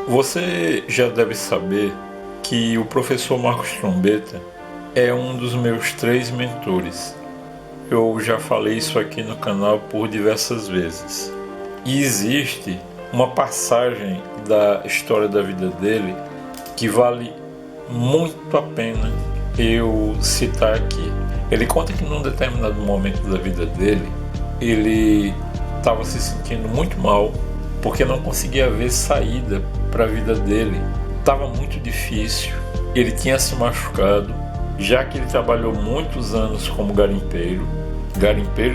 Você já deve saber que o professor Marcos Trombetta é um dos meus 3 mentores. Eu já falei isso aqui no canal por diversas vezes. E existe uma passagem da história da vida dele que vale muito a pena eu citar aqui. Ele conta que num determinado momento da vida dele, ele estava se sentindo muito mal porque não conseguia ver saída para a vida dele. Estava muito difícil, ele tinha se machucado, já que ele trabalhou muitos anos como garimpeiro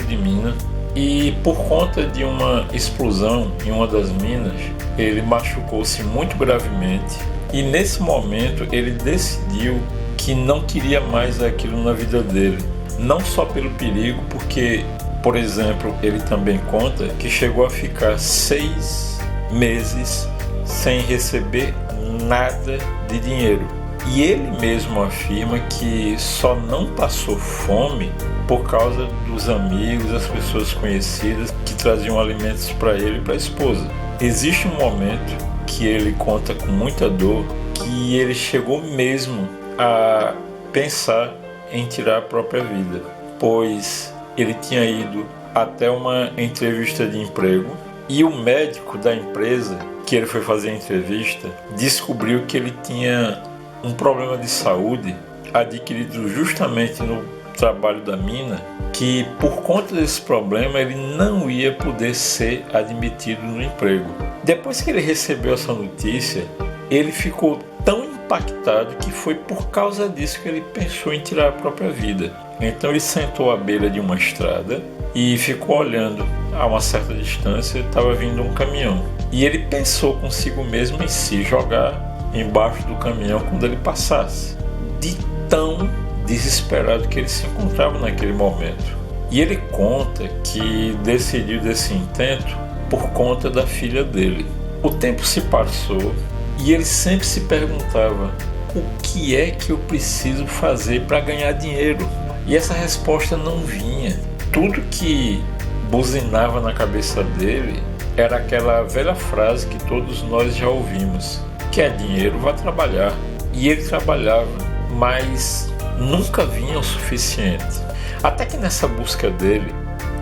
de mina, e por conta de uma explosão em uma das minas, ele machucou-se muito gravemente, e nesse momento ele decidiu que não queria mais aquilo na vida dele, não só pelo perigo, porque, por exemplo, ele também conta que chegou a ficar 6 meses sem receber nada de dinheiro. E ele mesmo afirma que só não passou fome por causa dos amigos, das pessoas conhecidas que traziam alimentos para ele e para a esposa. Existe um momento que ele conta com muita dor que ele chegou mesmo a pensar em tirar a própria vida, pois ele tinha ido até uma entrevista de emprego e o médico da empresa que ele foi fazer a entrevista descobriu que ele tinha um problema de saúde adquirido justamente no trabalho da mina, que por conta desse problema ele não ia poder ser admitido no emprego. Depois que ele recebeu essa notícia, ele ficou tão impactado que foi por causa disso que ele pensou em tirar a própria vida. Então ele sentou à beira de uma estrada e ficou olhando. A uma certa distância estava vindo um caminhão e ele pensou consigo mesmo em se jogar embaixo do caminhão quando ele passasse, de tão desesperado que ele se encontrava naquele momento. E ele conta que decidiu desse intento por conta da filha dele. O tempo se passou e ele sempre se perguntava: o que é que eu preciso fazer para ganhar dinheiro? E essa resposta não vinha. Tudo que buzinava na cabeça dele era aquela velha frase que todos nós já ouvimos: quer dinheiro, vá trabalhar. E ele trabalhava, mas nunca vinha o suficiente. Até que nessa busca dele,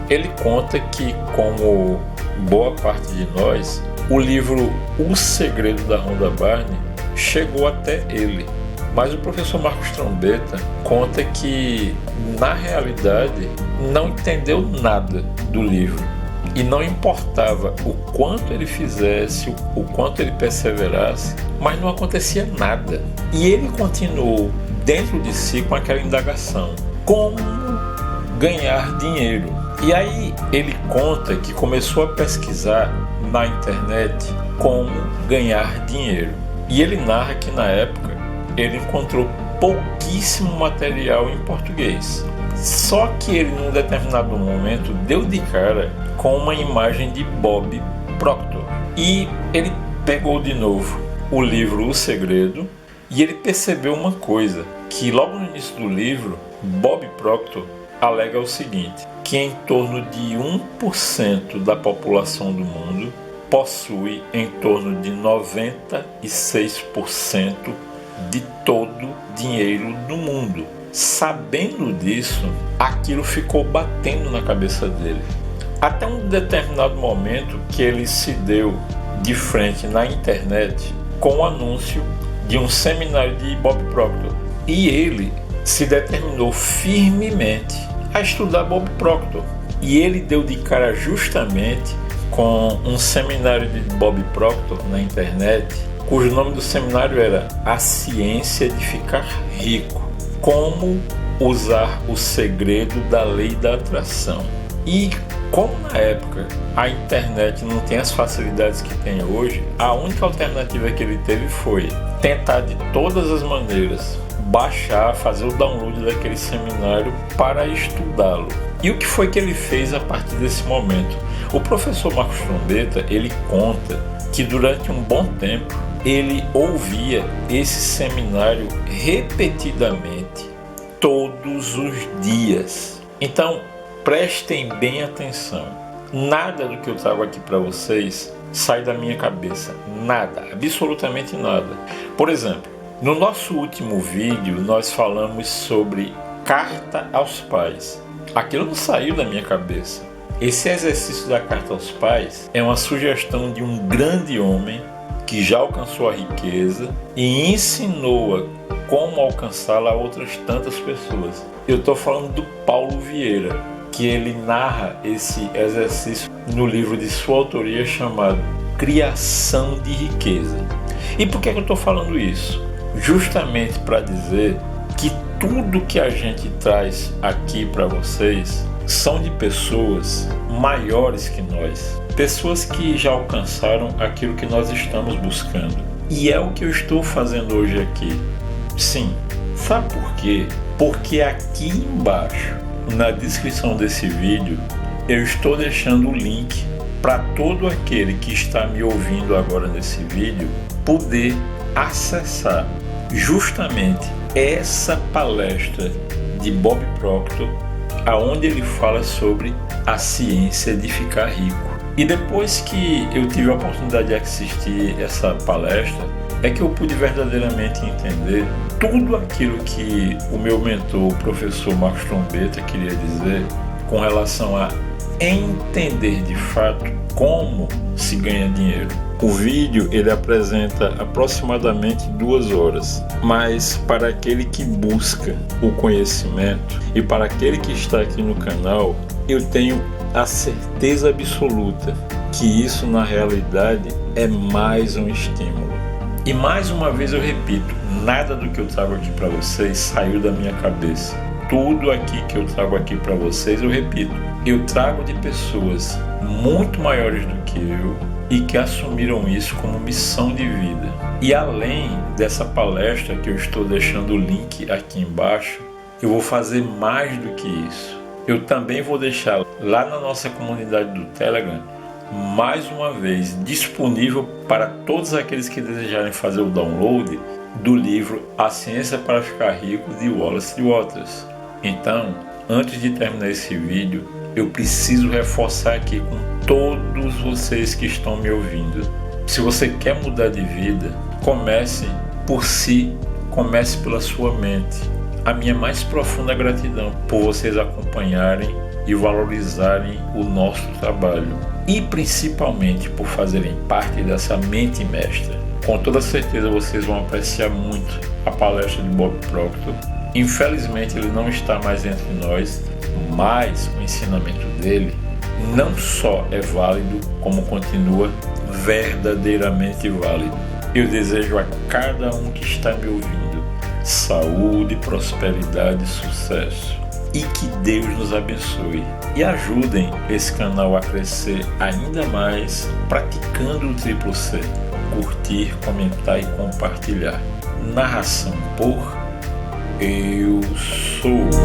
ele conta que, como boa parte de nós, o livro O Segredo da Rhonda Byrne chegou até ele. Mas o professor Marcos Trombetta conta que, na realidade, não entendeu nada do livro. E não importava o quanto ele fizesse, o quanto ele perseverasse, mas não acontecia nada. E ele continuou dentro de si com aquela indagação: como ganhar dinheiro? E aí ele conta que começou a pesquisar na internet como ganhar dinheiro. E ele narra que na época ele encontrou pouquíssimo material em português. Só que ele, num determinado momento, deu de cara com uma imagem de Bob Proctor. E ele pegou de novo o livro O Segredo e ele percebeu uma coisa, que logo no início do livro, Bob Proctor alega o seguinte: que em torno de 1% da população do mundo possui em torno de 96% de todo o dinheiro do mundo. Sabendo disso, aquilo ficou batendo na cabeça dele. Até um determinado momento que ele se deu de frente na internet com o anúncio de um seminário de Bob Proctor. E ele se determinou firmemente a estudar Bob Proctor. E ele deu de cara justamente com um seminário de Bob Proctor na internet, cujo nome do seminário era A Ciência de Ficar Rico. Como usar o segredo da lei da atração. E como na época a internet não tem as facilidades que tem hoje, a única alternativa que ele teve foi tentar de todas as maneiras baixar, fazer o download daquele seminário para estudá-lo. E o que foi que ele fez a partir desse momento? O professor Marcos Trombetta, ele conta que durante um bom tempo ele ouvia esse seminário repetidamente, todos os dias. Então, prestem bem atenção. Nada do que eu trago aqui para vocês sai da minha cabeça. Nada, absolutamente nada. Por exemplo, no nosso último vídeo nós falamos sobre carta aos pais. Aquilo não saiu da minha cabeça. Esse exercício da carta aos pais é uma sugestão de um grande homem que já alcançou a riqueza e ensinou como alcançá-la a outras tantas pessoas. Eu estou falando do Paulo Vieira, que ele narra esse exercício no livro de sua autoria chamado Criação de Riqueza. E por que eu estou falando isso? Justamente para dizer que tudo que a gente traz aqui para vocês são de pessoas maiores que nós, pessoas que já alcançaram aquilo que nós estamos buscando. E é o que eu estou fazendo hoje aqui. Sim, sabe por quê? Porque aqui embaixo, na descrição desse vídeo, eu estou deixando o link para todo aquele que está me ouvindo agora nesse vídeo poder acessar justamente essa palestra de Bob Proctor, aonde ele fala sobre a ciência de ficar rico. E depois que eu tive a oportunidade de assistir essa palestra, é que eu pude verdadeiramente entender tudo aquilo que o meu mentor, o professor Marcos Trombetta, queria dizer com relação a entender de fato como se ganha dinheiro. O vídeo ele apresenta aproximadamente 2 horas, mas para aquele que busca o conhecimento e para aquele que está aqui no canal, eu tenho a certeza absoluta que isso na realidade é mais um estímulo. E mais uma vez eu repito, nada do que eu trago aqui para vocês saiu da minha cabeça. Tudo aqui que eu trago aqui para vocês, eu repito, eu trago de pessoas muito maiores do que eu e que assumiram isso como missão de vida. E além dessa palestra que eu estou deixando o link aqui embaixo, eu vou fazer mais do que isso. Eu também vou deixar lá na nossa comunidade do Telegram, mais uma vez, disponível para todos aqueles que desejarem fazer o download do livro A Ciência para Ficar Rico, de Wallace Wattles. Então, antes de terminar esse vídeo, eu preciso reforçar aqui com todos vocês que estão me ouvindo. Se você quer mudar de vida, comece por si, comece pela sua mente. A minha mais profunda gratidão por vocês acompanharem e valorizarem o nosso trabalho e principalmente por fazerem parte dessa mente mestra. Com toda certeza vocês vão apreciar muito a palestra de Bob Proctor. Infelizmente ele não está mais entre nós, mas o ensinamento dele não só é válido, como continua verdadeiramente válido. Eu desejo a cada um que está me ouvindo saúde, prosperidade e sucesso. E que Deus nos abençoe e ajudem esse canal a crescer ainda mais praticando o triplo C: curtir, comentar e compartilhar. Narração por Eu Sou.